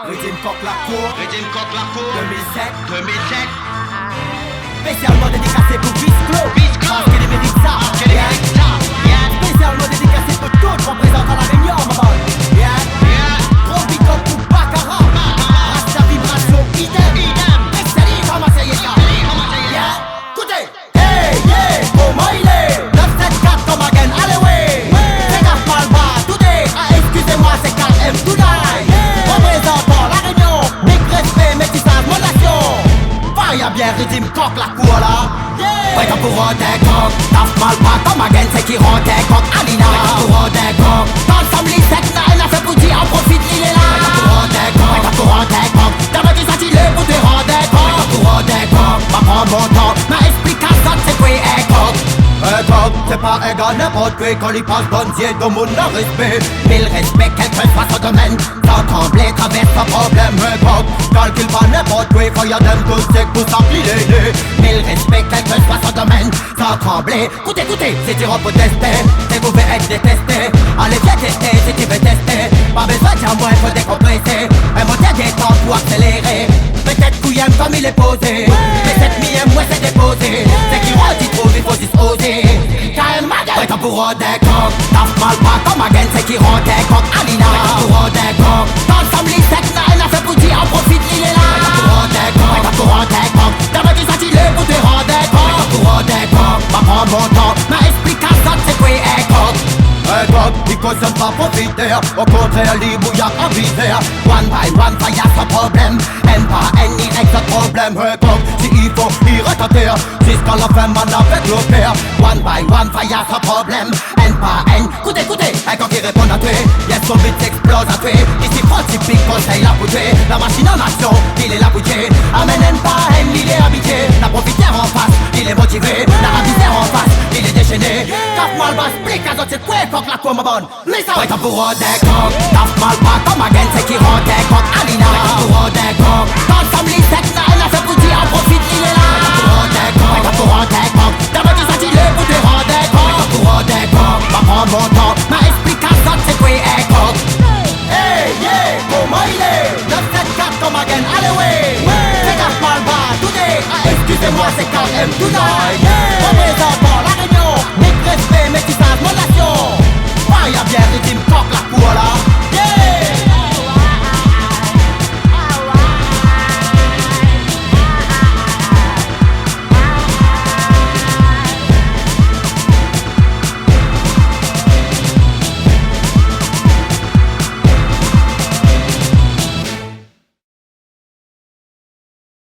Régime coq la cour, Régime coq la cour 2007. 2007. Spécialement dédicacé pour Bisclo, parce qu'il mérite ça. Quel est ça? Spécialement dédicacé pour toutes représentant la Réunion, maman. Gros big up pour Baccarat, Rasta vibration, idem. Salut, comment ça y est, écoutez, hey, yeah, comment il est 974 comme again, allez, ouais. Fais gaffe, mal bas, tout est, excusez-moi, c'est KM Tonight. Représentant la Réunion, big respect, métissage, mon nation. Y'a bien rythme coq la cour là. Wake up pour des coq, taf mal pas comme again, c'est qui rend des coq. Alina, wake up pour des coq. Dans le samedi, 7-9, a fait pour dire, en profite, il est là. Wake up pour des coq, t'as pas dit ça, il est pour te rendre des coq. Wake up pour des coq, pas prendre mon temps, ma explication c'est quoi un coq. Un coq, c'est pas égal n'importe quoi, quand il passe bonne Dieu, dans mon respect. Mille respect, quel que soit son domaine, sans trembler, traverse sans problème. Un coq, calcule pas n'importe quoi, faut y'a dem tous c'est pour s'appeler. Mille respect, quel que soit son domaine, sans trembler. Écoutez, si tu pour tester, c'est vous pouvez être détesté. Allez viens tester, si tu veux tester, pas besoin de moi, faut décompresser. Un moteur des temps pour accélérer. Peut-être qu'il aime comme il est posé, mais cette mi-aime, moi c'est déposé. C'est qui rend, il trouve, il faut juste oser. KM Magan, wake up pour des coq, taf mal pas comme again, c'est qui rend des coq. Alina, wake up pour des coq, dans le samedi, 7-9, a fait pour dire, en profite, il est là. Wake up pour des coq, t'as pas dit ça, il est pour te rendre des coq. Wake up pour des coq, pas prendre mon temps, ma explication c'est quoi un coq. Un coq, il cause pas profiter, au contraire, il bouillard en visère. One by one, ça y'a sans problème, N pas N, Y, sans problème. Un coq, si il faut, il retenter, jusqu'à la fin, man avec l'opère. One by one, ça y'a sans problème, N pas N. Écoutez, un coq qui répond à tuer, y'a son but s'explose à tuer. Ici, faut typique, conseil la pour tuer. La machine en action, il est là pour tuer. Amène N pas N, il est habitué. La profitaire en face, il est motivé. La rapidité en face, il est déchaîné. Taf mal bas, explique à d'autres, c'est quoi coq la cour, ma bonne. Wake up pour des coq, taf mal pas comme again, c'est qui rend des coq. Alina, wake up pour des coq, dans le samedi, 7-9, a fait pour dire, en profite, il est là. Wake up pour des coq, t'as pas dit ça, il est pour te rendre des coq. Wake up pour des coq, pas prendre mon temps, ma explication c'est quoi un coq. Hey, yeah, comment il est 974 comme again, allez, ouais. Fais gaffe mal bas, tout est, excusez-moi, c'est KM Tonight.